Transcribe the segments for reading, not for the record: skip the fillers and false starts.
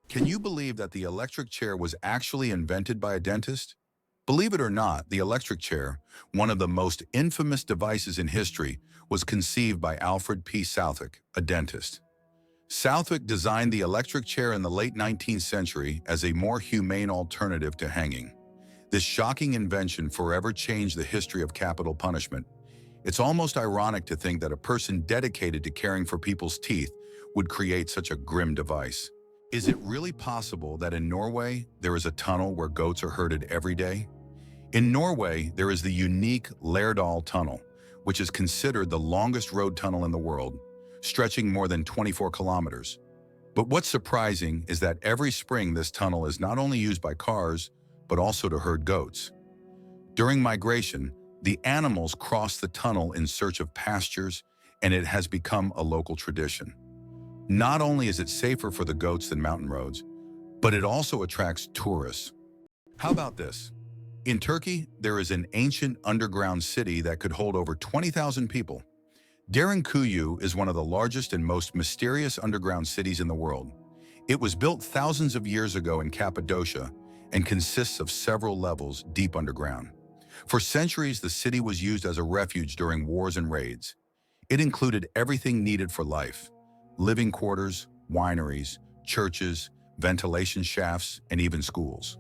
Can you believe that the electric chair was actually invented by a dentist? Believe it or not, the electric chair, one of the most infamous devices in history, was conceived by Alfred P. Southwick, a dentist. Southwick designed the electric chair in the late 19th century as a more humane alternative to hanging. This shocking invention forever changed the history of capital punishment. It's almost ironic to think that a person dedicated to caring for people's teeth would create such a grim device. Is it really possible that in Norway, there is a tunnel where goats are herded every day? In Norway, there is the unique Lærdal Tunnel, which is considered the longest road tunnel in the world, stretching more than 24 kilometers. But what's surprising is that every spring this tunnel is not only used by cars, but also to herd goats. During migration, the animals cross the tunnel in search of pastures, and it has become a local tradition. Not only is it safer for the goats than mountain roads, but it also attracts tourists. How about this? In Turkey, there is an ancient underground city that could hold over 20,000 people. Derinkuyu is one of the largest and most mysterious underground cities in the world. It was built thousands of years ago in Cappadocia and consists of several levels deep underground. For centuries, the city was used as a refuge during wars and raids. It included everything needed for life: living quarters, wineries, churches, ventilation shafts, and even schools.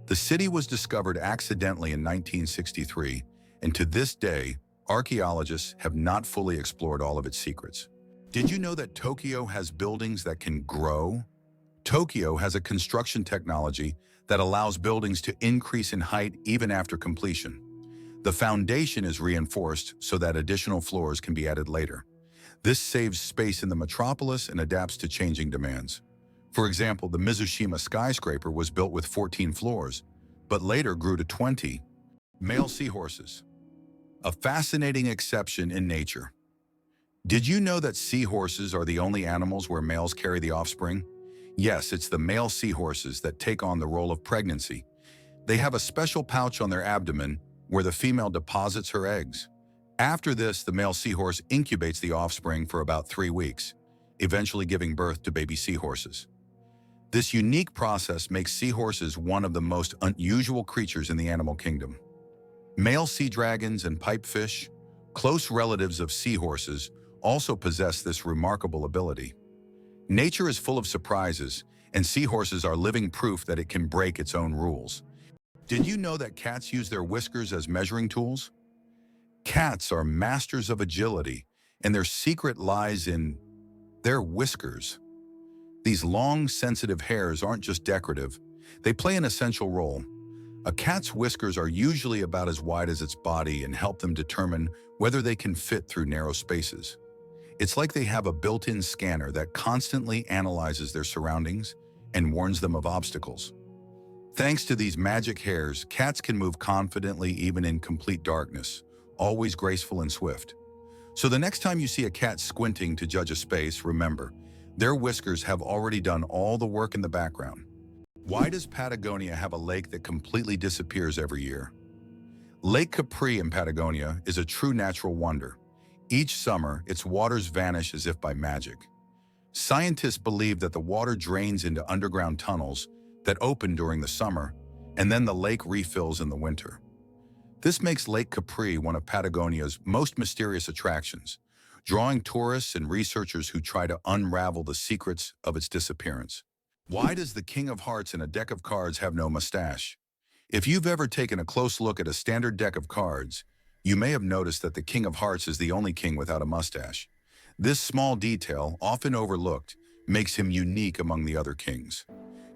The city was discovered accidentally in 1963, and to this day, archaeologists have not fully explored all of its secrets. Did you know that Tokyo has buildings that can grow? Tokyo has a construction technology that allows buildings to increase in height even after completion. The foundation is reinforced so that additional floors can be added later. This saves space in the metropolis and adapts to changing demands. For example, the Mizushima skyscraper was built with 14 floors, but later grew to 20. Male seahorses. A fascinating exception in nature. Did you know that seahorses are the only animals where males carry the offspring? Yes, it's the male seahorses that take on the role of pregnancy. They have a special pouch on their abdomen where the female deposits her eggs. After this, the male seahorse incubates the offspring for about 3 weeks, eventually giving birth to baby seahorses. This unique process makes seahorses one of the most unusual creatures in the animal kingdom. Male sea dragons and pipefish, close relatives of seahorses, also possess this remarkable ability. Nature is full of surprises, and seahorses are living proof that it can break its own rules. Did you know that cats use their whiskers as measuring tools? Cats are masters of agility, and their secret lies in their whiskers. These long, sensitive hairs aren't just decorative, they play an essential role. A cat's whiskers are usually about as wide as its body and help them determine whether they can fit through narrow spaces. It's like they have a built-in scanner that constantly analyzes their surroundings and warns them of obstacles. Thanks to these magic hairs, cats can move confidently even in complete darkness, always graceful and swift. So the next time you see a cat squinting to judge a space, remember, their whiskers have already done all the work in the background. Why does Patagonia have a lake that completely disappears every year? Lake Capri in Patagonia is a true natural wonder. Each summer, its waters vanish as if by magic. Scientists believe that the water drains into underground tunnels that open during the summer, and then the lake refills in the winter. This makes Lake Capri one of Patagonia's most mysterious attractions, drawing tourists and researchers who try to unravel the secrets of its disappearance. Why does the King of Hearts in a deck of cards have no mustache? If you've ever taken a close look at a standard deck of cards, you may have noticed that the King of Hearts is the only king without a mustache. This small detail, often overlooked, makes him unique among the other kings.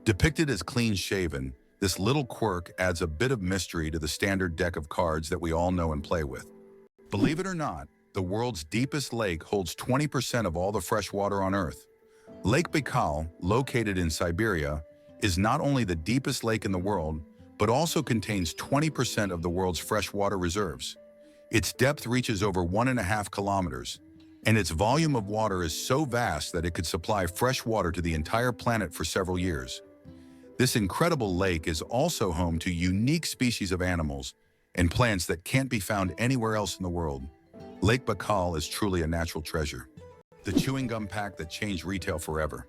Depicted as clean-shaven, this little quirk adds a bit of mystery to the standard deck of cards that we all know and play with. Believe it or not, the world's deepest lake holds 20% of all the fresh water on Earth. Lake Baikal, located in Siberia, is not only the deepest lake in the world, but also contains 20% of the world's freshwater reserves. Its depth reaches over 1.5 kilometers, and its volume of water is so vast that it could supply fresh water to the entire planet for several years. This incredible lake is also home to unique species of animals and plants that can't be found anywhere else in the world. Lake Baikal is truly a natural treasure. The chewing gum pack that changed retail forever.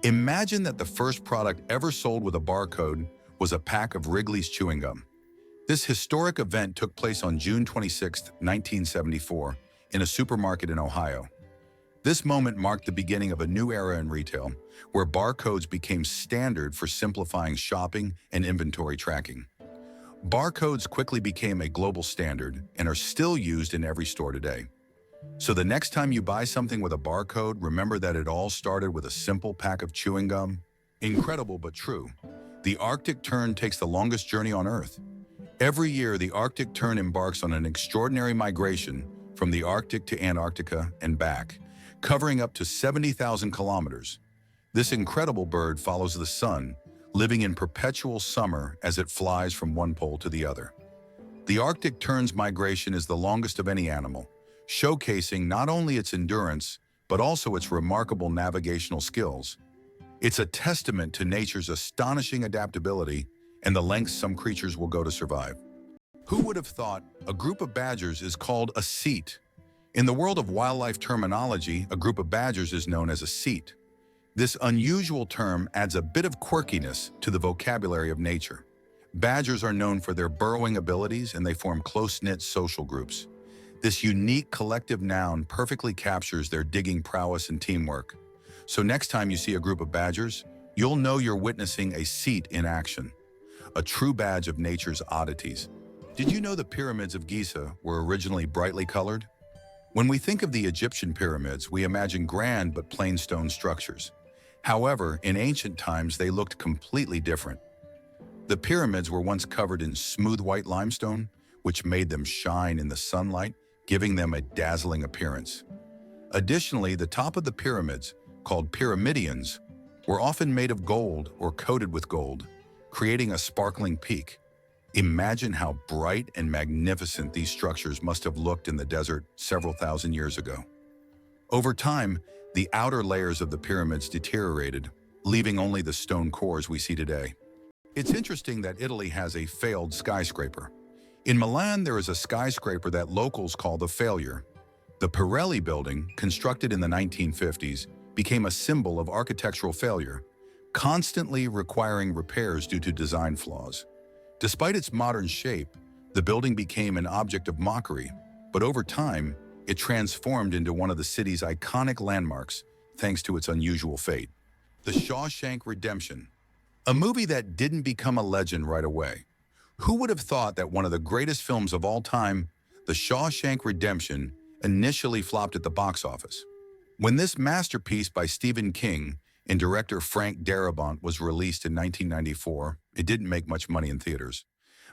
Imagine that the first product ever sold with a barcode was a pack of Wrigley's chewing gum. This historic event took place on June 26, 1974, in a supermarket in Ohio. This moment marked the beginning of a new era in retail, where barcodes became standard for simplifying shopping and inventory tracking. Barcodes quickly became a global standard and are still used in every store today. So the next time you buy something with a barcode, remember that it all started with a simple pack of chewing gum. Incredible but true. The Arctic tern takes the longest journey on Earth. Every year, the Arctic tern embarks on an extraordinary migration from the Arctic to Antarctica and back, covering up to 70,000 kilometers. This incredible bird follows the sun, living in perpetual summer as it flies from one pole to the other. The Arctic tern's migration is the longest of any animal, showcasing not only its endurance, but also its remarkable navigational skills. It's a testament to nature's astonishing adaptability and the lengths some creatures will go to survive. Who would have thought a group of badgers is called a cete? In the world of wildlife terminology, a group of badgers is known as a cete. This unusual term adds a bit of quirkiness to the vocabulary of nature. Badgers are known for their burrowing abilities, and they form close-knit social groups. This unique collective noun perfectly captures their digging prowess and teamwork. So next time you see a group of badgers, you'll know you're witnessing a cete in action, a true badge of nature's oddities. Did you know the pyramids of Giza were originally brightly colored? When we think of the Egyptian pyramids, we imagine grand but plain stone structures. However, in ancient times, they looked completely different. The pyramids were once covered in smooth white limestone, which made them shine in the sunlight, giving them a dazzling appearance. Additionally, the top of the pyramids, called pyramidions, were often made of gold or coated with gold, creating a sparkling peak. Imagine how bright and magnificent these structures must have looked in the desert several thousand years ago. Over time, the outer layers of the pyramids deteriorated, leaving only the stone cores we see today. It's interesting that Italy has a failed skyscraper. In Milan, there is a skyscraper that locals call the Failure. The Pirelli building, constructed in the 1950s, became a symbol of architectural failure, constantly requiring repairs due to design flaws. Despite its modern shape, the building became an object of mockery, but over time, it transformed into one of the city's iconic landmarks thanks to its unusual fate. The Shawshank Redemption, a movie that didn't become a legend right away. Who would have thought that one of the greatest films of all time, The Shawshank Redemption, initially flopped at the box office? When this masterpiece by Stephen King and director Frank Darabont was released in 1994, it didn't make much money in theaters.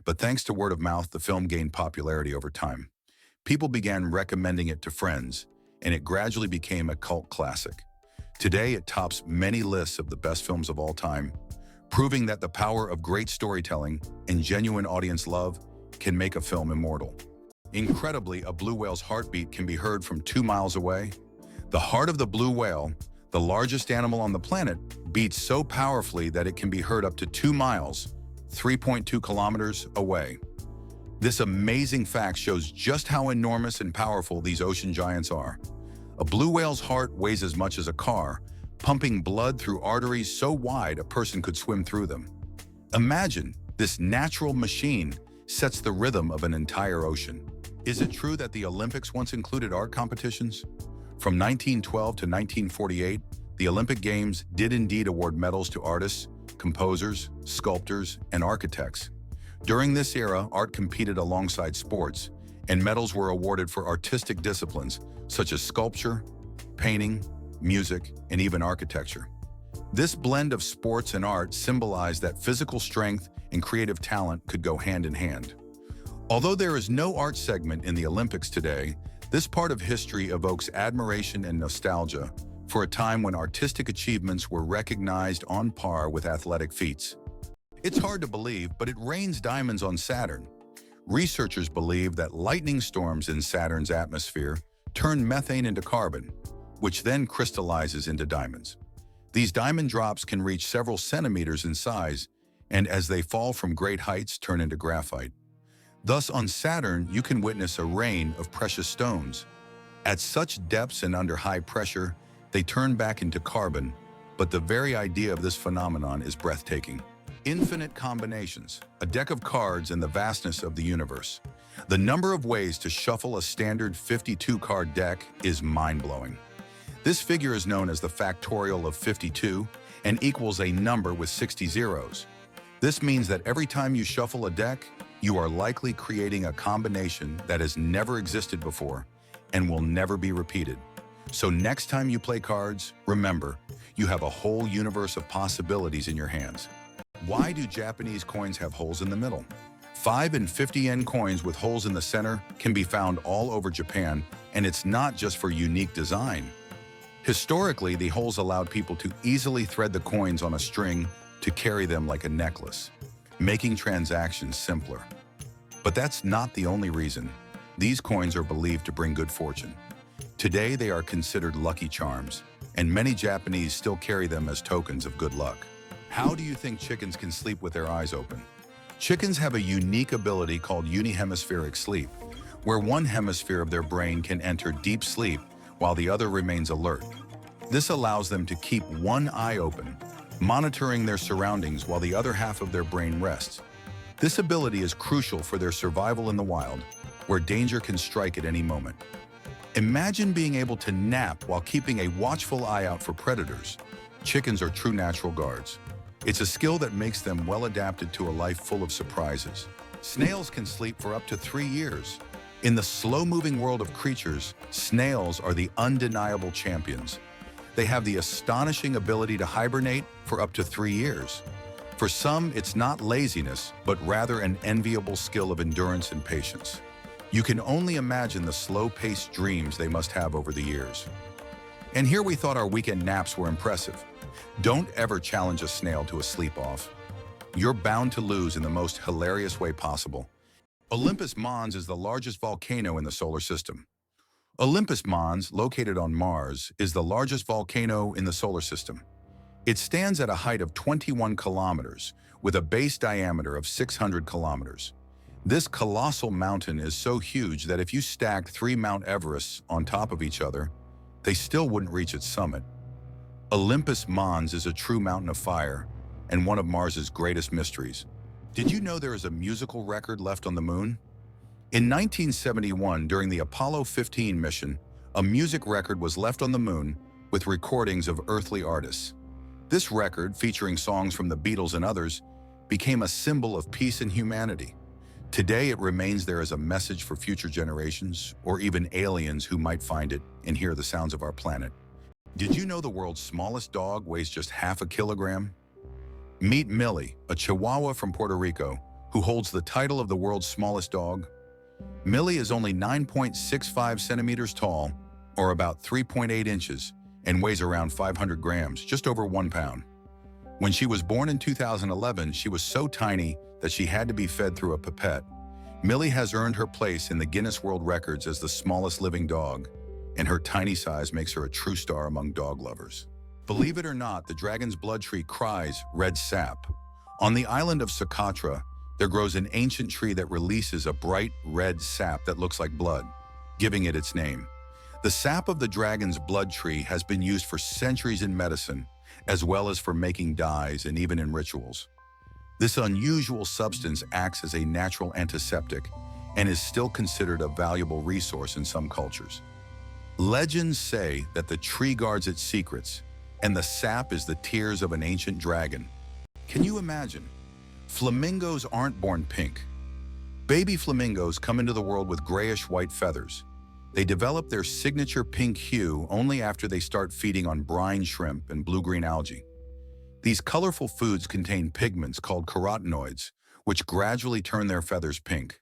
But thanks to word of mouth, the film gained popularity over time. People began recommending it to friends, and it gradually became a cult classic. Today, it tops many lists of the best films of all time, proving that the power of great storytelling and genuine audience love can make a film immortal. Incredibly, a blue whale's heartbeat can be heard from 2 miles away. The heart of the blue whale, the largest animal on the planet, beats so powerfully that it can be heard up to 2 miles, 3.2 kilometers away. This amazing fact shows just how enormous and powerful these ocean giants are. A blue whale's heart weighs as much as a car, pumping blood through arteries so wide a person could swim through them. Imagine, this natural machine sets the rhythm of an entire ocean. Is it true that the Olympics once included art competitions? From 1912 to 1948, the Olympic Games did indeed award medals to artists, composers, sculptors, and architects. During this era, art competed alongside sports, and medals were awarded for artistic disciplines such as sculpture, painting, music, and even architecture. This blend of sports and art symbolized that physical strength and creative talent could go hand in hand. Although there is no art segment in the Olympics today, this part of history evokes admiration and nostalgia for a time when artistic achievements were recognized on par with athletic feats. It's hard to believe, but it rains diamonds on Saturn. Researchers believe that lightning storms in Saturn's atmosphere turn methane into carbon, which then crystallizes into diamonds. These diamond drops can reach several centimeters in size, and as they fall from great heights, turn into graphite. Thus, on Saturn, you can witness a rain of precious stones. At such depths and under high pressure, they turn back into carbon, But the very idea of this phenomenon is breathtaking. Infinite combinations, a deck of cards and the vastness of the universe. The number of ways to shuffle a standard 52-card deck is mind-blowing. This figure is known as the factorial of 52 and equals a number with 60 zeros. This means that every time you shuffle a deck, you are likely creating a combination that has never existed before and will never be repeated. So next time you play cards, remember, you have a whole universe of possibilities in your hands. Why do Japanese coins have holes in the middle? 5 and 50 yen coins with holes in the center can be found all over Japan, and it's not just for unique design. Historically, the holes allowed people to easily thread the coins on a string to carry them like a necklace, making transactions simpler. But that's not the only reason. These coins are believed to bring good fortune. Today, they are considered lucky charms, and many Japanese still carry them as tokens of good luck. How do you think chickens can sleep with their eyes open? Chickens have a unique ability called unihemispheric sleep, where one hemisphere of their brain can enter deep sleep while the other remains alert. This allows them to keep one eye open, monitoring their surroundings while the other half of their brain rests. This ability is crucial for their survival in the wild, where danger can strike at any moment. Imagine being able to nap while keeping a watchful eye out for predators. Chickens are true natural guards. It's a skill that makes them well adapted to a life full of surprises. Snails can sleep for up to 3 years. In the slow-moving world of creatures, snails are the undeniable champions. They have the astonishing ability to hibernate for up to 3 years. For some, it's not laziness, but rather an enviable skill of endurance and patience. You can only imagine the slow-paced dreams they must have over the years. And here we thought our weekend naps were impressive. Don't ever challenge a snail to a sleep-off. You're bound to lose in the most hilarious way possible. Olympus Mons is the largest volcano in the solar system. Olympus Mons, located on Mars, is the largest volcano in the solar system. It stands at a height of 21 kilometers, with a base diameter of 600 kilometers. This colossal mountain is so huge that if you stacked 3 Mount Everests on top of each other, they still wouldn't reach its summit. Olympus Mons is a true mountain of fire and one of Mars's greatest mysteries. Did you know there is a musical record left on the moon? In 1971, during the Apollo 15 mission, a music record was left on the moon with recordings of earthly artists. This record, featuring songs from the Beatles and others, became a symbol of peace and humanity. Today, it remains there as a message for future generations, or even aliens who might find it and hear the sounds of our planet. Did you know the world's smallest dog weighs just half a kilogram? Meet Millie, a Chihuahua from Puerto Rico, who holds the title of the world's smallest dog. Millie is only 9.65 centimeters tall, or about 3.8 inches, and weighs around 500 grams, just over 1 pound. When she was born in 2011, she was so tiny that she had to be fed through a pipette. Millie has earned her place in the Guinness World Records as the smallest living dog, and her tiny size makes her a true star among dog lovers. Believe it or not, the dragon's blood tree cries red sap. On the island of Socotra, there grows an ancient tree that releases a bright red sap that looks like blood, giving it its name. The sap of the dragon's blood tree has been used for centuries in medicine, as well as for making dyes and even in rituals. This unusual substance acts as a natural antiseptic and is still considered a valuable resource in some cultures. Legends say that the tree guards its secrets, and the sap is the tears of an ancient dragon. Can you imagine? Flamingos aren't born pink. Baby flamingos come into the world with grayish-white feathers. They develop their signature pink hue only after they start feeding on brine shrimp and blue-green algae. These colorful foods contain pigments called carotenoids, which gradually turn their feathers pink.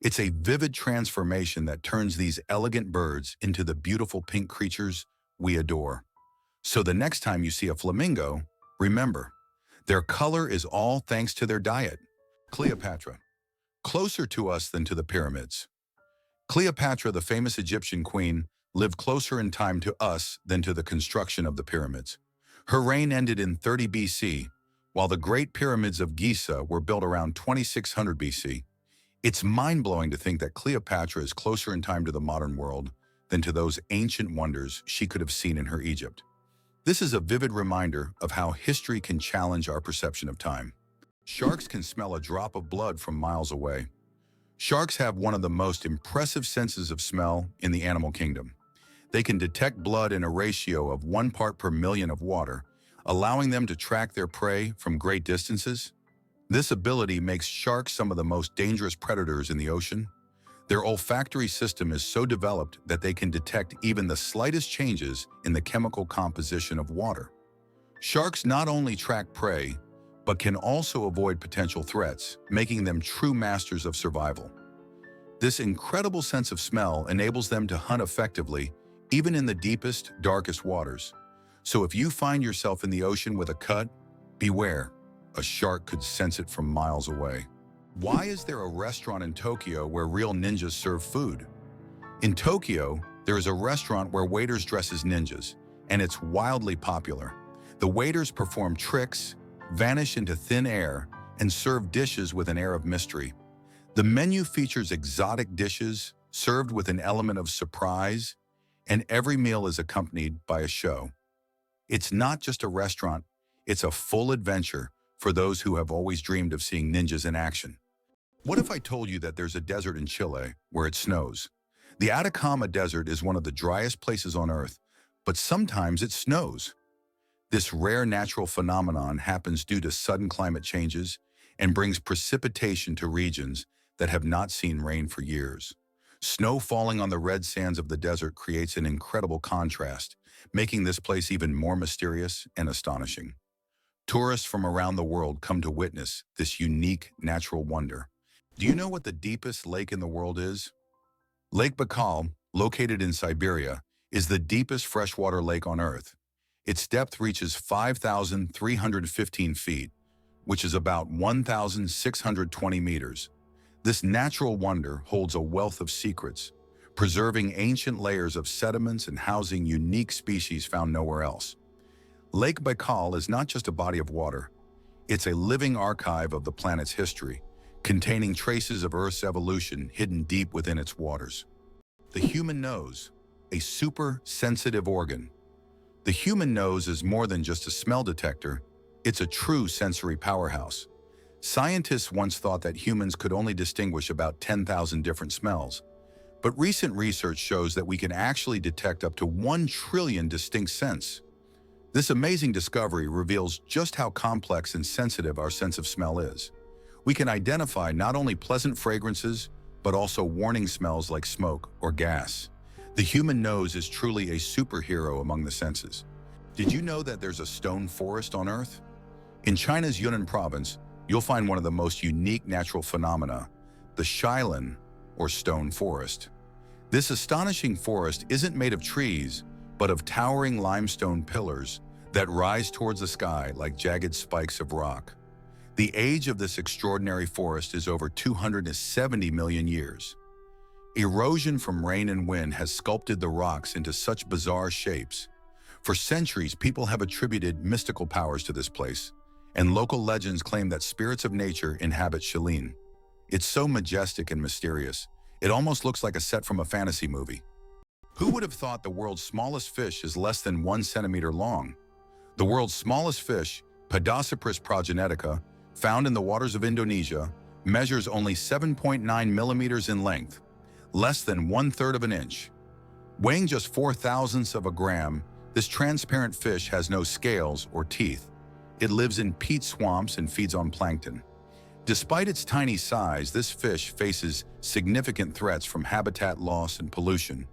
It's a vivid transformation that turns these elegant birds into the beautiful pink creatures we adore. So the next time you see a flamingo, remember, their color is all thanks to their diet. Cleopatra. Closer to us than to the pyramids. Cleopatra, the famous Egyptian queen, lived closer in time to us than to the construction of the pyramids. Her reign ended in 30 BC, while the Great Pyramids of Giza were built around 2600 BC. It's mind-blowing to think that Cleopatra is closer in time to the modern world than to those ancient wonders she could have seen in her Egypt. This is a vivid reminder of how history can challenge our perception of time. Sharks can smell a drop of blood from miles away. Sharks have one of the most impressive senses of smell in the animal kingdom. They can detect blood in a ratio of 1 part per million of water, allowing them to track their prey from great distances. This ability makes sharks some of the most dangerous predators in the ocean. Their olfactory system is so developed that they can detect even the slightest changes in the chemical composition of water. Sharks not only track prey, but can also avoid potential threats, making them true masters of survival. This incredible sense of smell enables them to hunt effectively, even in the deepest, darkest waters. So if you find yourself in the ocean with a cut, beware. A shark could sense it from miles away. Why is there a restaurant in Tokyo where real ninjas serve food? In Tokyo, there is a restaurant where waiters dress as ninjas, and it's wildly popular. The waiters perform tricks, vanish into thin air, and serve dishes with an air of mystery. The menu features exotic dishes served with an element of surprise, and every meal is accompanied by a show. It's not just a restaurant, it's a full adventure for those who have always dreamed of seeing ninjas in action. What if I told you that there's a desert in Chile where it snows? The Atacama Desert is one of the driest places on Earth, but sometimes it snows. This rare natural phenomenon happens due to sudden climate changes and brings precipitation to regions that have not seen rain for years. Snow falling on the red sands of the desert creates an incredible contrast, making this place even more mysterious and astonishing. Tourists from around the world come to witness this unique natural wonder. Do you know what the deepest lake in the world is? Lake Baikal, located in Siberia, is the deepest freshwater lake on Earth. Its depth reaches 5,315 feet, which is about 1,620 meters. This natural wonder holds a wealth of secrets, preserving ancient layers of sediments and housing unique species found nowhere else. Lake Baikal is not just a body of water. It's a living archive of the planet's history, containing traces of Earth's evolution hidden deep within its waters. The human nose, a super sensitive organ. The human nose is more than just a smell detector, it's a true sensory powerhouse. Scientists once thought that humans could only distinguish about 10,000 different smells, but recent research shows that we can actually detect up to 1 trillion distinct scents. This amazing discovery reveals just how complex and sensitive our sense of smell is. We can identify not only pleasant fragrances, but also warning smells like smoke or gas. The human nose is truly a superhero among the senses. Did you know that there's a stone forest on Earth? In China's Yunnan province, you'll find one of the most unique natural phenomena, the Shawshank, or stone forest. This astonishing forest isn't made of trees, but of towering limestone pillars that rise towards the sky like jagged spikes of rock. The age of this extraordinary forest is over 270 million years. Erosion from rain and wind has sculpted the rocks into such bizarre shapes. For centuries, people have attributed mystical powers to this place, and local legends claim that spirits of nature inhabit Shawshank. It's so majestic and mysterious, it almost looks like a set from a fantasy movie. Who would have thought the world's smallest fish is less than 1 centimeter long? The world's smallest fish, Patagonia progenetica, found in the waters of Indonesia, measures only 7.9 millimeters in length, less than 1/3 of an inch. Weighing just 0.004 of a gram, this transparent fish has no scales or teeth. It lives in peat swamps and feeds on plankton. Despite its tiny size, this fish faces significant threats from habitat loss and pollution,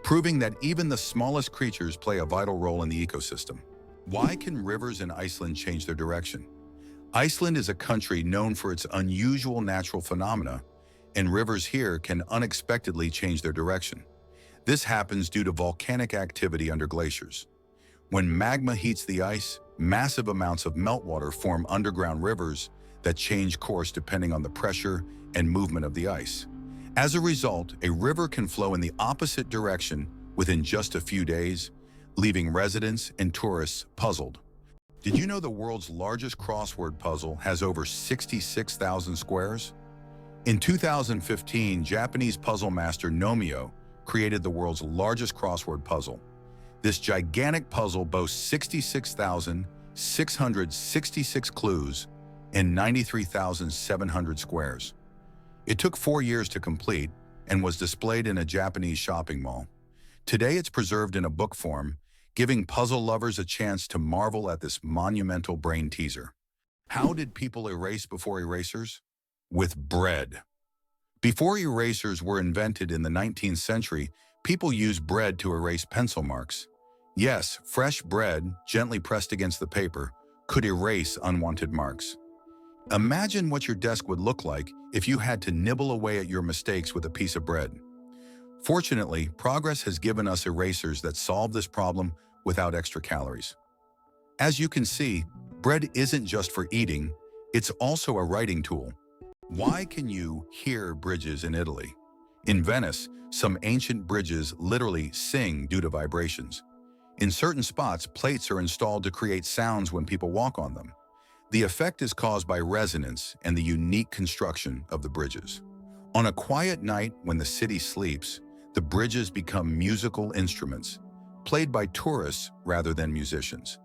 proving that even the smallest creatures play a vital role in the ecosystem. Why can rivers in Iceland change their direction? Iceland is a country known for its unusual natural phenomena, and rivers here can unexpectedly change their direction. This happens due to volcanic activity under glaciers. When magma heats the ice, massive amounts of meltwater form underground rivers that change course depending on the pressure and movement of the ice. As a result, a river can flow in the opposite direction within just a few days, leaving residents and tourists puzzled. Did you know the world's largest crossword puzzle has over 66,000 squares? In 2015, Japanese puzzle master Nomio created the world's largest crossword puzzle. This gigantic puzzle boasts 66,666 clues and 93,700 squares. It took 4 years to complete and was displayed in a Japanese shopping mall. Today it's preserved in a book form, giving puzzle lovers a chance to marvel at this monumental brain teaser. How did people erase before erasers? With bread. Before erasers were invented in the 19th century, people used bread to erase pencil marks. Yes, fresh bread, gently pressed against the paper, could erase unwanted marks. Imagine what your desk would look like if you had to nibble away at your mistakes with a piece of bread. Fortunately, progress has given us erasers that solve this problem without extra calories. As you can see, bread isn't just for eating, it's also a writing tool. Why can you hear bridges in Italy? In Venice, some ancient bridges literally sing due to vibrations. In certain spots, plates are installed to create sounds when people walk on them. The effect is caused by resonance and the unique construction of the bridges. On a quiet night when the city sleeps, the bridges become musical instruments, played by tourists rather than musicians.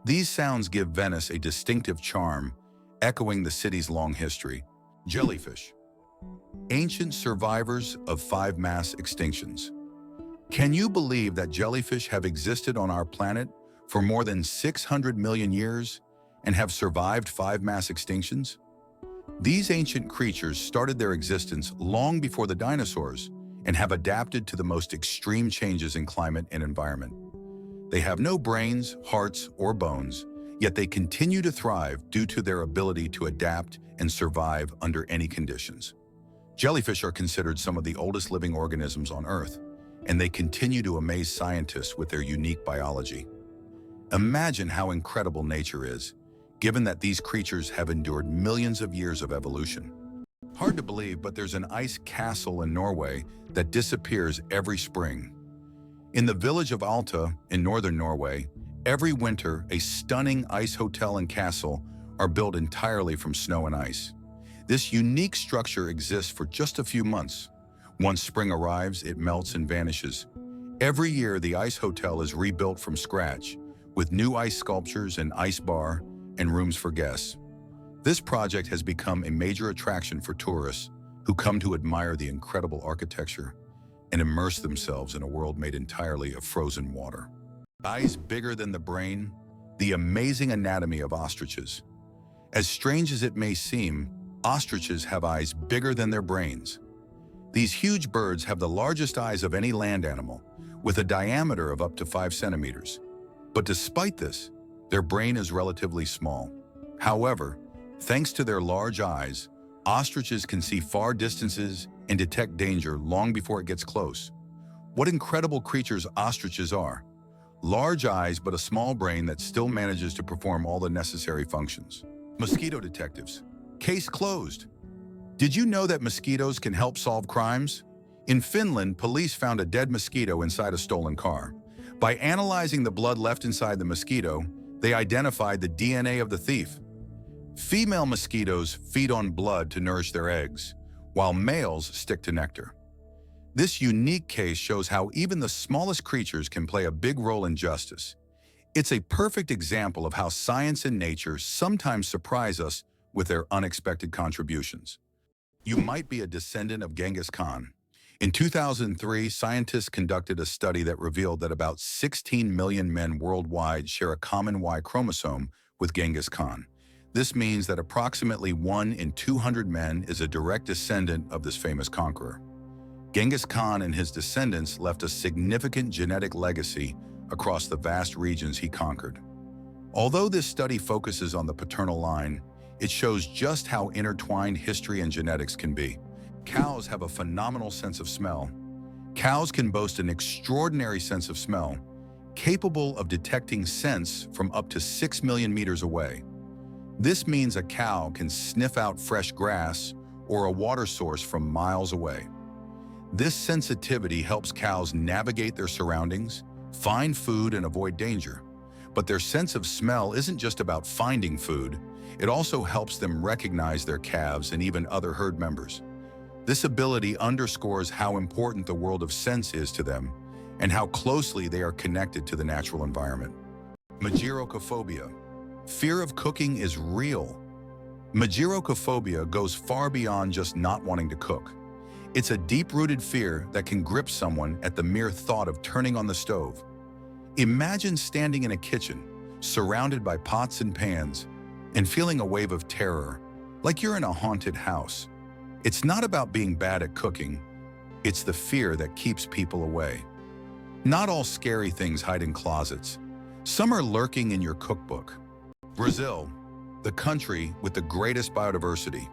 These sounds give Venice a distinctive charm, echoing the city's long history. Jellyfish. Ancient survivors of 5 mass extinctions. Can you believe that jellyfish have existed on our planet for more than 600 million years and have survived 5 mass extinctions? These ancient creatures started their existence long before the dinosaurs and have adapted to the most extreme changes in climate and environment. They have no brains, hearts, or bones, yet they continue to thrive due to their ability to adapt and survive under any conditions. Jellyfish are considered some of the oldest living organisms on Earth, and they continue to amaze scientists with their unique biology. Imagine how incredible nature is, given that these creatures have endured millions of years of evolution. Hard to believe, but there's an ice castle in Norway that disappears every spring. In the village of Alta in northern Norway, every winter a stunning ice hotel and castle are built entirely from snow and ice. This unique structure exists for just a few months. Once spring arrives, it melts and vanishes. Every year, the ice hotel is rebuilt from scratch, with new ice sculptures, an ice bar, and rooms for guests. This project has become a major attraction for tourists who come to admire the incredible architecture and immerse themselves in a world made entirely of frozen water. Eyes bigger than the brain, the amazing anatomy of ostriches. As strange as it may seem, ostriches have eyes bigger than their brains. These huge birds have the largest eyes of any land animal, with a diameter of up to 5 centimeters. But despite this, their brain is relatively small. However, thanks to their large eyes, ostriches can see far distances and detect danger long before it gets close. What incredible creatures ostriches are. Large eyes, but a small brain that still manages to perform all the necessary functions. Mosquito detectives. Case closed. Did you know that mosquitoes can help solve crimes? In Finland, police found a dead mosquito inside a stolen car. By analyzing the blood left inside the mosquito, they identified the DNA of the thief. Female mosquitoes feed on blood to nourish their eggs, while males stick to nectar. This unique case shows how even the smallest creatures can play a big role in justice. It's a perfect example of how science and nature sometimes surprise us with their unexpected contributions. You might be a descendant of Genghis Khan. In 2003, scientists conducted a study that revealed that about 16 million men worldwide share a common Y chromosome with Genghis Khan. This means that approximately 1 in 200 men is a direct descendant of this famous conqueror. Genghis Khan and his descendants left a significant genetic legacy across the vast regions he conquered. Although this study focuses on the paternal line, it shows just how intertwined history and genetics can be. Cows have a phenomenal sense of smell. Cows can boast an extraordinary sense of smell, capable of detecting scents from up to 6 million meters away. This means a cow can sniff out fresh grass or a water source from miles away. This sensitivity helps cows navigate their surroundings, find food, and avoid danger. But their sense of smell isn't just about finding food, it also helps them recognize their calves and even other herd members. This ability underscores how important the world of scents is to them, and how closely they are connected to the natural environment. Mageirocophobia. Fear of cooking is real. Mageirocophobia goes far beyond just not wanting to cook. It's a deep-rooted fear that can grip someone at the mere thought of turning on the stove. Imagine standing in a kitchen, surrounded by pots and pans, and feeling a wave of terror, like you're in a haunted house. It's not about being bad at cooking, it's the fear that keeps people away. Not all scary things hide in closets. Some are lurking in your cookbook. Brazil, the country with the greatest biodiversity.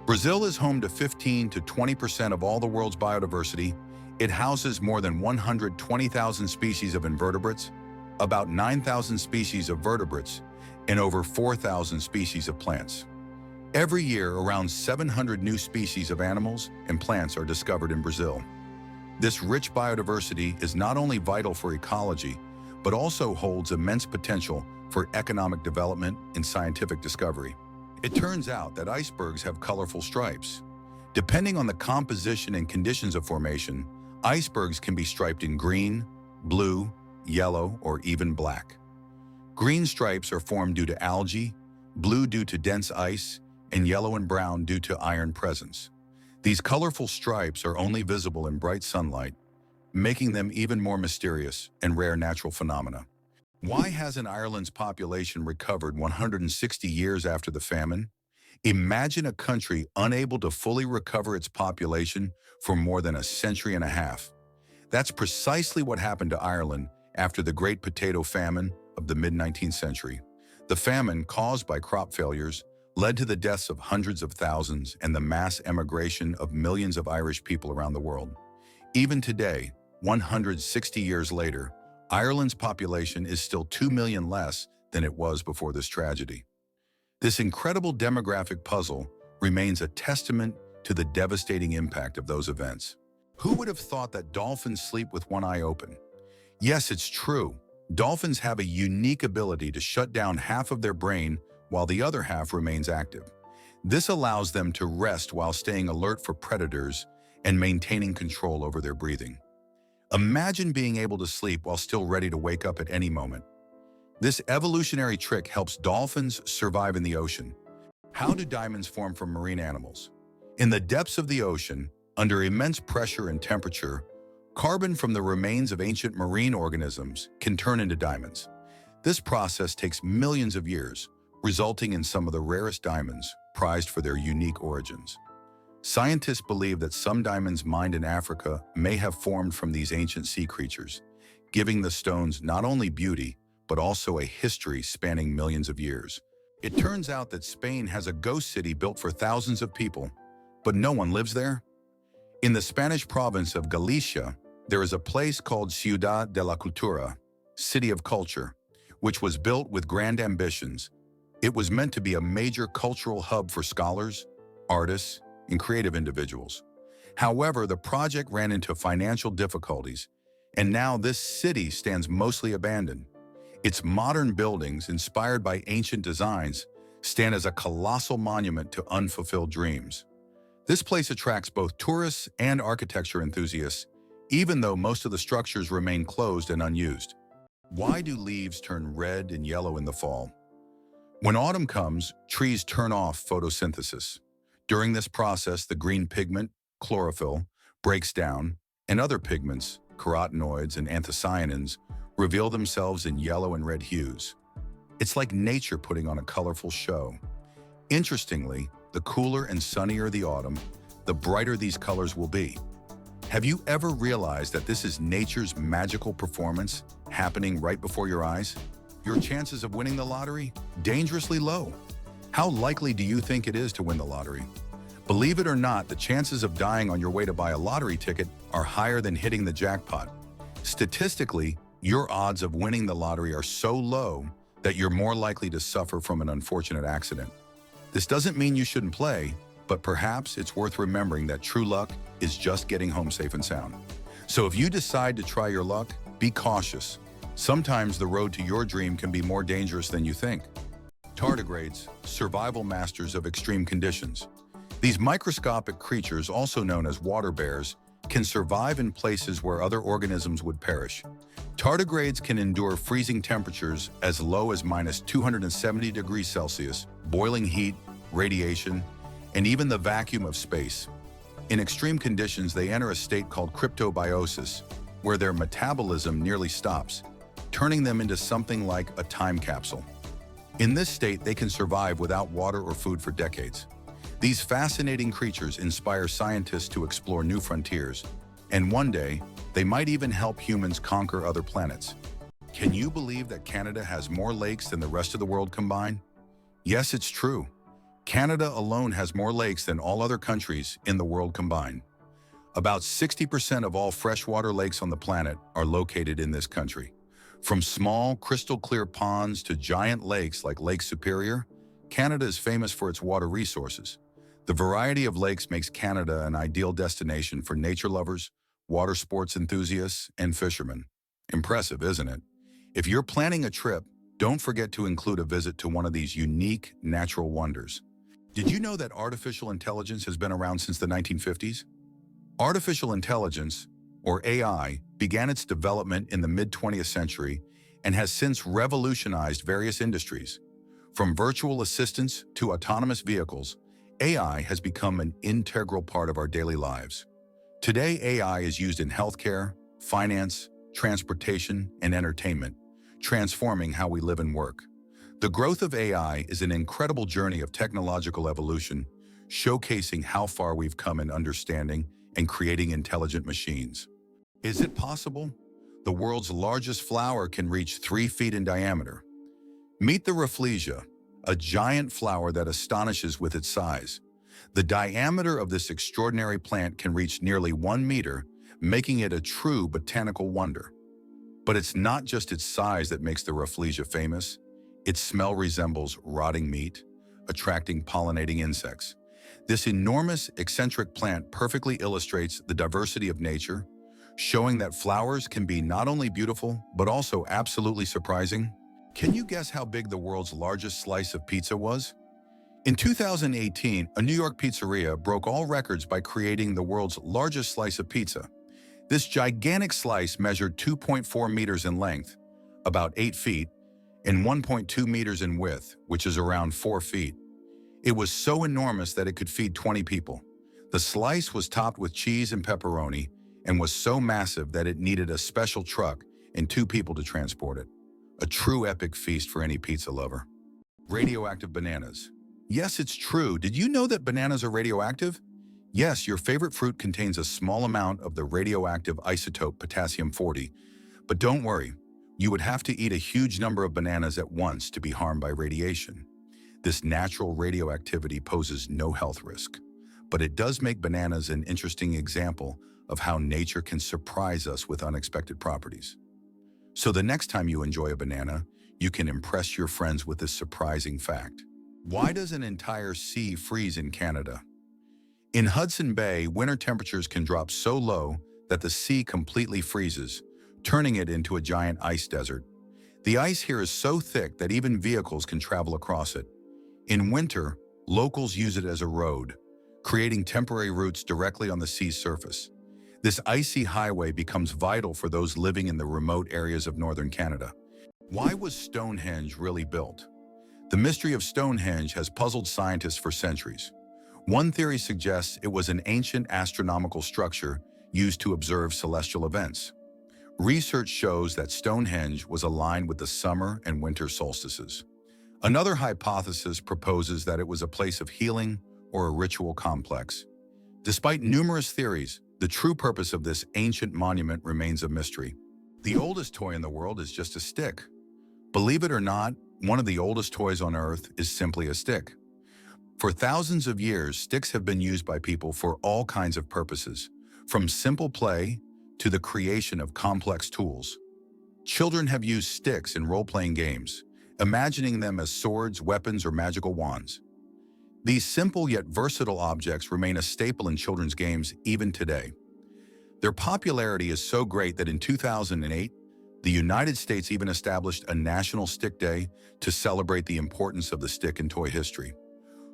Brazil is home to 15 to 20% of all the world's biodiversity. It houses more than 120,000 species of invertebrates, about 9,000 species of vertebrates, and over 4,000 species of plants. Every year, around 700 new species of animals and plants are discovered in Brazil. This rich biodiversity is not only vital for ecology, but also holds immense potential for economic development and scientific discovery. It turns out that icebergs have colorful stripes. Depending on the composition and conditions of formation, icebergs can be striped in green, blue, yellow, or even black. Green stripes are formed due to algae, blue due to dense ice, and yellow and brown due to iron presence. These colorful stripes are only visible in bright sunlight, making them even more mysterious and rare natural phenomena. Why hasn't Ireland's population recovered 160 years after the famine? Imagine a country unable to fully recover its population for more than a century and a half. That's precisely what happened to Ireland after the Great Potato Famine of the mid-19th century. The famine, caused by crop failures, led to the deaths of hundreds of thousands and the mass emigration of millions of Irish people around the world. Even today, 160 years later, Ireland's population is still 2 million less than it was before this tragedy. This incredible demographic puzzle remains a testament to the devastating impact of those events. Who would have thought that dolphins sleep with one eye open? Yes, it's true. Dolphins have a unique ability to shut down half of their brain while the other half remains active. This allows them to rest while staying alert for predators and maintaining control over their breathing. Imagine being able to sleep while still ready to wake up at any moment. This evolutionary trick helps dolphins survive in the ocean. How do diamonds form from marine animals? In the depths of the ocean, under immense pressure and temperature, carbon from the remains of ancient marine organisms can turn into diamonds. This process takes millions of years, resulting in some of the rarest diamonds, prized for their unique origins. Scientists believe that some diamonds mined in Africa may have formed from these ancient sea creatures, giving the stones not only beauty, but also a history spanning millions of years. It turns out that Spain has a ghost city built for thousands of people, but no one lives there. In the Spanish province of Galicia, there is a place called Ciudad de la Cultura, City of Culture, which was built with grand ambitions. It was meant to be a major cultural hub for scholars, artists, and creative individuals. However, the project ran into financial difficulties, and now this city stands mostly abandoned. Its modern buildings, inspired by ancient designs, stand as a colossal monument to unfulfilled dreams. This place attracts both tourists and architecture enthusiasts, even though most of the structures remain closed and unused. Why do leaves turn red and yellow in the fall? When autumn comes, trees turn off photosynthesis. During this process, the green pigment, chlorophyll, breaks down, and other pigments, carotenoids and anthocyanins, reveal themselves in yellow and red hues. It's like nature putting on a colorful show. Interestingly, the cooler and sunnier the autumn, the brighter these colors will be. Have you ever realized that this is nature's magical performance happening right before your eyes? Your chances of winning the lottery? Dangerously low. How likely do you think it is to win the lottery? Believe it or not, the chances of dying on your way to buy a lottery ticket are higher than hitting the jackpot. Statistically, your odds of winning the lottery are so low that you're more likely to suffer from an unfortunate accident. This doesn't mean you shouldn't play, but perhaps it's worth remembering that true luck is just getting home safe and sound. So if you decide to try your luck, be cautious. Sometimes the road to your dream can be more dangerous than you think. Tardigrades, survival masters of extreme conditions. These microscopic creatures, also known as water bears, can survive in places where other organisms would perish. Tardigrades can endure freezing temperatures as low as minus 270 degrees Celsius, boiling heat, radiation, and even the vacuum of space. In extreme conditions, they enter a state called cryptobiosis, where their metabolism nearly stops, turning them into something like a time capsule. In this state, they can survive without water or food for decades. These fascinating creatures inspire scientists to explore new frontiers, and one day, they might even help humans conquer other planets. Can you believe that Canada has more lakes than the rest of the world combined? Yes, it's true. Canada alone has more lakes than all other countries in the world combined. About 60% of all freshwater lakes on the planet are located in this country. From small, crystal-clear ponds to giant lakes like Lake Superior, Canada is famous for its water resources. The variety of lakes makes Canada an ideal destination for nature lovers, water sports enthusiasts, and fishermen. Impressive, isn't it? If you're planning a trip, don't forget to include a visit to one of these unique natural wonders. Did you know that artificial intelligence has been around since the 1950s? Artificial intelligence, or AI, began its development in the mid-20th century and has since revolutionized various industries. From virtual assistants to autonomous vehicles, AI has become an integral part of our daily lives. Today, AI is used in healthcare, finance, transportation, and entertainment, transforming how we live and work. The growth of AI is an incredible journey of technological evolution, showcasing how far we've come in understanding and creating intelligent machines. Is it possible? The world's largest flower can reach 3 feet in diameter. Meet the rafflesia, a giant flower that astonishes with its size. The diameter of this extraordinary plant can reach nearly 1 meter, making it a true botanical wonder. But it's not just its size that makes the rafflesia famous. Its smell resembles rotting meat, attracting pollinating insects. This enormous, eccentric plant perfectly illustrates the diversity of nature, showing that flowers can be not only beautiful, but also absolutely surprising. Can you guess how big the world's largest slice of pizza was? In 2018, a New York pizzeria broke all records by creating the world's largest slice of pizza. This gigantic slice measured 2.4 meters in length, about 8 feet, and 1.2 meters in width, which is around 4 feet. It was so enormous that it could feed 20 people. The slice was topped with cheese and pepperoni and was so massive that it needed a special truck and 2 people to transport it. A true epic feast for any pizza lover. Radioactive bananas. Yes, it's true. Did you know that bananas are radioactive? Yes, your favorite fruit contains a small amount of the radioactive isotope potassium-40. But don't worry, you would have to eat a huge number of bananas at once to be harmed by radiation. This natural radioactivity poses no health risk, but it does make bananas an interesting example of how nature can surprise us with unexpected properties. So the next time you enjoy a banana, you can impress your friends with this surprising fact. Why does an entire sea freeze in Canada? In Hudson Bay, winter temperatures can drop so low that the sea completely freezes, turning it into a giant ice desert. The ice here is so thick that even vehicles can travel across it. In winter, locals use it as a road, creating temporary routes directly on the sea's surface. This icy highway becomes vital for those living in the remote areas of northern Canada. Why was Stonehenge really built? The mystery of Stonehenge has puzzled scientists for centuries. One theory suggests it was an ancient astronomical structure used to observe celestial events. Research shows that Stonehenge was aligned with the summer and winter solstices. Another hypothesis proposes that it was a place of healing or a ritual complex. Despite numerous theories, the true purpose of this ancient monument remains a mystery. The oldest toy in the world is just a stick. Believe it or not, one of the oldest toys on Earth is simply a stick. For thousands of years, sticks have been used by people for all kinds of purposes, from simple play to the creation of complex tools. Children have used sticks in role-playing games, imagining them as swords, weapons, or magical wands. These simple yet versatile objects remain a staple in children's games even today. Their popularity is so great that in 2008, the United States even established a National Stick Day to celebrate the importance of the stick in toy history.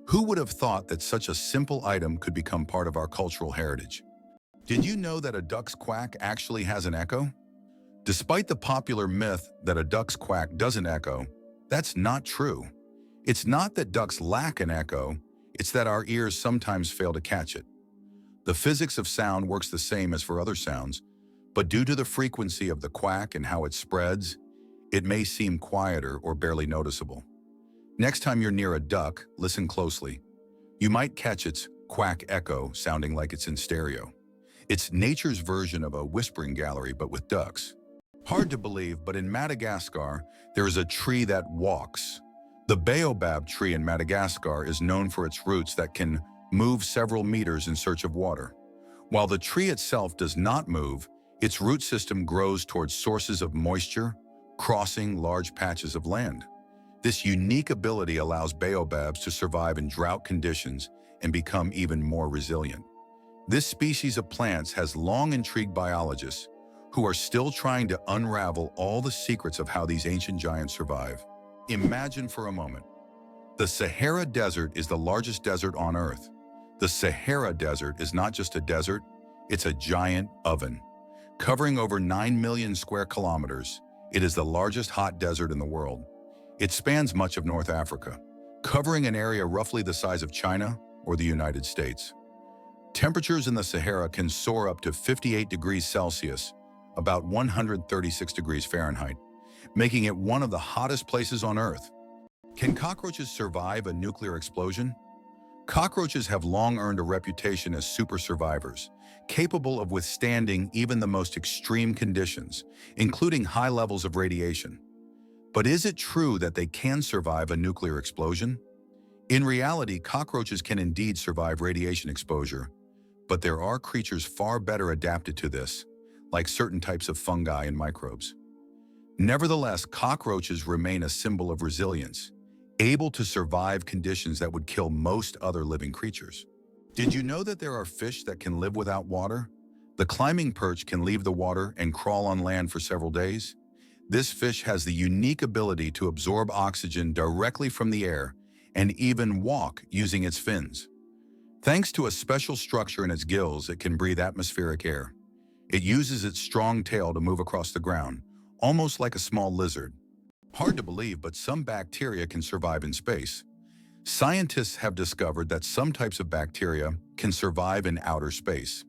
Who would have thought that such a simple item could become part of our cultural heritage? Did you know that a duck's quack actually has an echo? Despite the popular myth that a duck's quack doesn't echo, that's not true. It's not that ducks lack an echo, it's that our ears sometimes fail to catch it. The physics of sound works the same as for other sounds, but due to the frequency of the quack and how it spreads, it may seem quieter or barely noticeable. Next time you're near a duck, listen closely. You might catch its quack echo sounding like it's in stereo. It's nature's version of a whispering gallery, but with ducks. Hard to believe, but in Madagascar, there is a tree that walks. The baobab tree in Madagascar is known for its roots that can move several meters in search of water. While the tree itself does not move, its root system grows towards sources of moisture, crossing large patches of land. This unique ability allows baobabs to survive in drought conditions and become even more resilient. This species of plants has long intrigued biologists who are still trying to unravel all the secrets of how these ancient giants survive. Imagine for a moment. The Sahara Desert is the largest desert on Earth. The Sahara Desert is not just a desert, it's a giant oven. Covering over 9 million square kilometers, it is the largest hot desert in the world. It spans much of North Africa, covering an area roughly the size of China or the United States. Temperatures in the Sahara can soar up to 58 degrees Celsius, about 136 degrees Fahrenheit, making it one of the hottest places on Earth. Can cockroaches survive a nuclear explosion? Cockroaches have long earned a reputation as super survivors, capable of withstanding even the most extreme conditions, including high levels of radiation. But is it true that they can survive a nuclear explosion? In reality, cockroaches can indeed survive radiation exposure, but there are creatures far better adapted to this, like certain types of fungi and microbes. Nevertheless, cockroaches remain a symbol of resilience, able to survive conditions that would kill most other living creatures. Did you know that there are fish that can live without water? The climbing perch can leave the water and crawl on land for several days. This fish has the unique ability to absorb oxygen directly from the air and even walk using its fins. Thanks to a special structure in its gills, it can breathe atmospheric air. It uses its strong tail to move across the ground, almost like a small lizard. Hard to believe, but some bacteria can survive in space. Scientists have discovered that some types of bacteria can survive in outer space.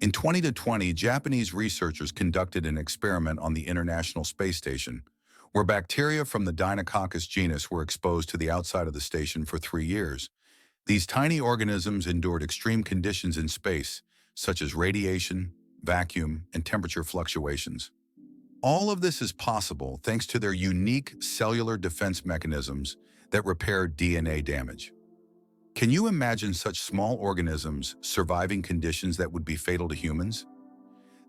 In 2020, Japanese researchers conducted an experiment on the International Space Station, where bacteria from the Deinococcus genus were exposed to the outside of the station for 3 years. These tiny organisms endured extreme conditions in space, such as radiation, vacuum, and temperature fluctuations. All of this is possible thanks to their unique cellular defense mechanisms that repair DNA damage. Can you imagine such small organisms surviving conditions that would be fatal to humans?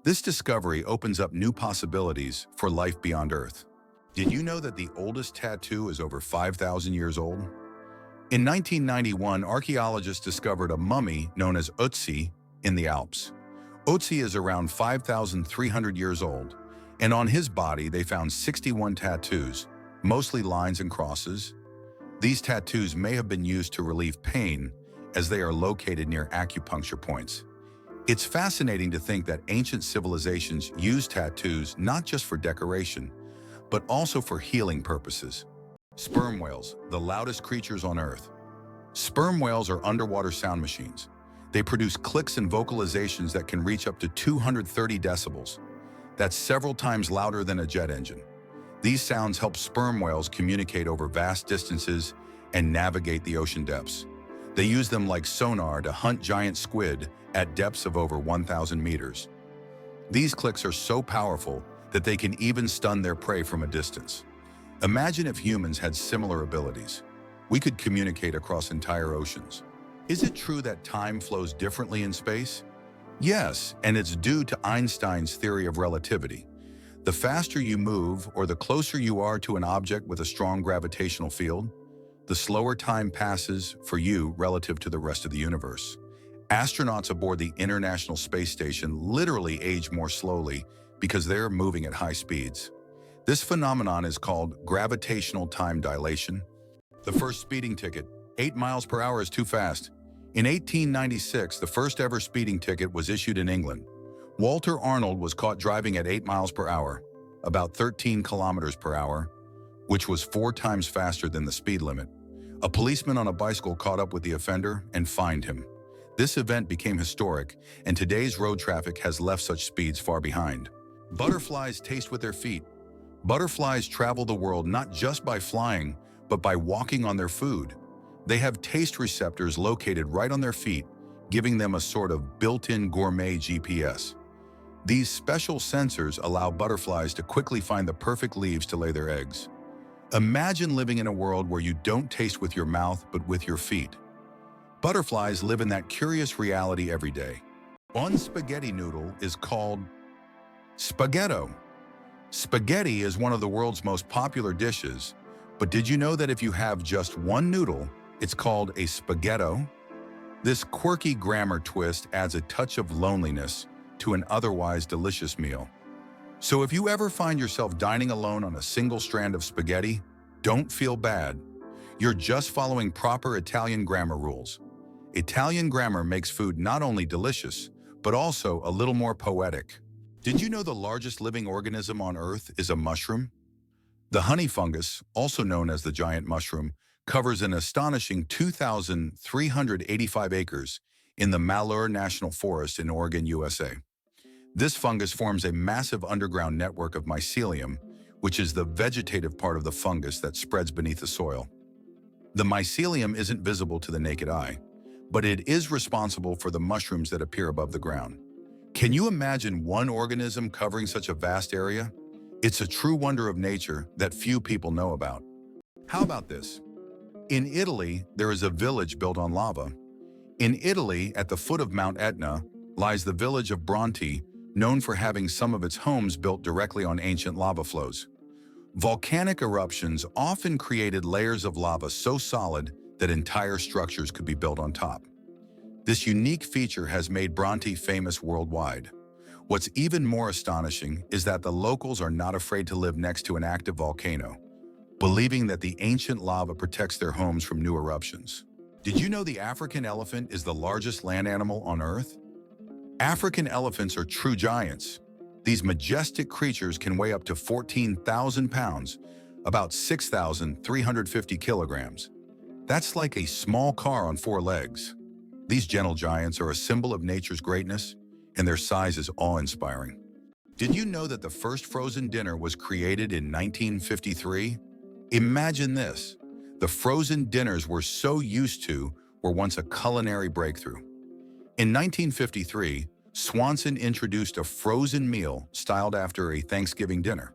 This discovery opens up new possibilities for life beyond Earth. Did you know that the oldest tattoo is over 5,000 years old? In 1991, archaeologists discovered a mummy known as Ötzi in the Alps. Ötzi is around 5,300 years old, and on his body they found 61 tattoos, mostly lines and crosses. These tattoos may have been used to relieve pain, as they are located near acupuncture points. It's fascinating to think that ancient civilizations used tattoos not just for decoration, but also for healing purposes. Sperm whales, the loudest creatures on Earth. Sperm whales are underwater sound machines. They produce clicks and vocalizations that can reach up to 230 decibels. That's several times louder than a jet engine. These sounds help sperm whales communicate over vast distances and navigate the ocean depths. They use them like sonar to hunt giant squid at depths of over 1,000 meters. These clicks are so powerful that they can even stun their prey from a distance. Imagine if humans had similar abilities. We could communicate across entire oceans. Is it true that time flows differently in space? Yes, and it's due to Einstein's theory of relativity. The faster you move or the closer you are to an object with a strong gravitational field, the slower time passes for you relative to the rest of the universe. Astronauts aboard the International Space Station literally age more slowly because they're moving at high speeds. This phenomenon is called gravitational time dilation. The first speeding ticket, 8 miles per hour is too fast. In 1896, the first ever speeding ticket was issued in England. Walter Arnold was caught driving at 8 miles per hour, about 13 kilometers per hour, which was 4 times faster than the speed limit. A policeman on a bicycle caught up with the offender and fined him. This event became historic, and today's road traffic has left such speeds far behind. Butterflies taste with their feet. Butterflies travel the world not just by flying, but by walking on their food. They have taste receptors located right on their feet, giving them a sort of built-in gourmet GPS. These special sensors allow butterflies to quickly find the perfect leaves to lay their eggs. Imagine living in a world where you don't taste with your mouth, but with your feet. Butterflies live in that curious reality every day. One spaghetti noodle is called spaghetto. Spaghetti is one of the world's most popular dishes, but did you know that if you have just one noodle, it's called a spaghetto? This quirky grammar twist adds a touch of loneliness to an otherwise delicious meal. So if you ever find yourself dining alone on a single strand of spaghetti, don't feel bad. You're just following proper Italian grammar rules. Italian grammar makes food not only delicious, but also a little more poetic. Did you know the largest living organism on Earth is a mushroom? The honey fungus, also known as the giant mushroom, covers an astonishing 2,385 acres in the Malheur National Forest in Oregon, USA. This fungus forms a massive underground network of mycelium, which is the vegetative part of the fungus that spreads beneath the soil. The mycelium isn't visible to the naked eye, but it is responsible for the mushrooms that appear above the ground. Can you imagine one organism covering such a vast area? It's a true wonder of nature that few people know about. How about this? In Italy, there is a village built on lava. In Italy, at the foot of Mount Etna, lies the village of Bronte, known for having some of its homes built directly on ancient lava flows. Volcanic eruptions often created layers of lava so solid that entire structures could be built on top. This unique feature has made Bronte famous worldwide. What's even more astonishing is that the locals are not afraid to live next to an active volcano, believing that the ancient lava protects their homes from new eruptions. Did you know the African elephant is the largest land animal on Earth? African elephants are true giants. These majestic creatures can weigh up to 14,000 pounds, about 6,350 kilograms. That's like a small car on 4 legs. These gentle giants are a symbol of nature's greatness, and their size is awe-inspiring. Did you know that the first frozen dinner was created in 1953? Imagine this. The frozen dinners we're so used to were once a culinary breakthrough. In 1953, Swanson introduced a frozen meal styled after a Thanksgiving dinner.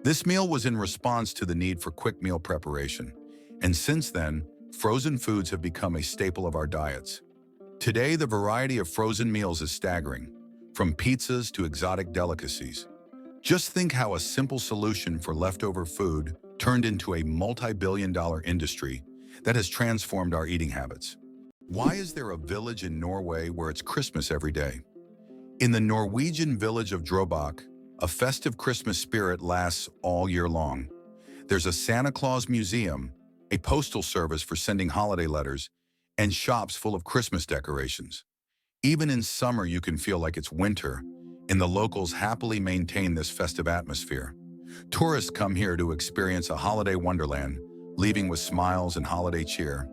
This meal was in response to the need for quick meal preparation, and since then, frozen foods have become a staple of our diets. Today, the variety of frozen meals is staggering, from pizzas to exotic delicacies. Just think how a simple solution for leftover food turned into a multi-billion-dollar industry that has transformed our eating habits. Why is there a village in Norway where it's Christmas every day? In the Norwegian village of Drøbak, a festive Christmas spirit lasts all year long. There's a Santa Claus museum, a postal service for sending holiday letters, and shops full of Christmas decorations. Even in summer, you can feel like it's winter, and the locals happily maintain this festive atmosphere. Tourists come here to experience a holiday wonderland, leaving with smiles and holiday cheer.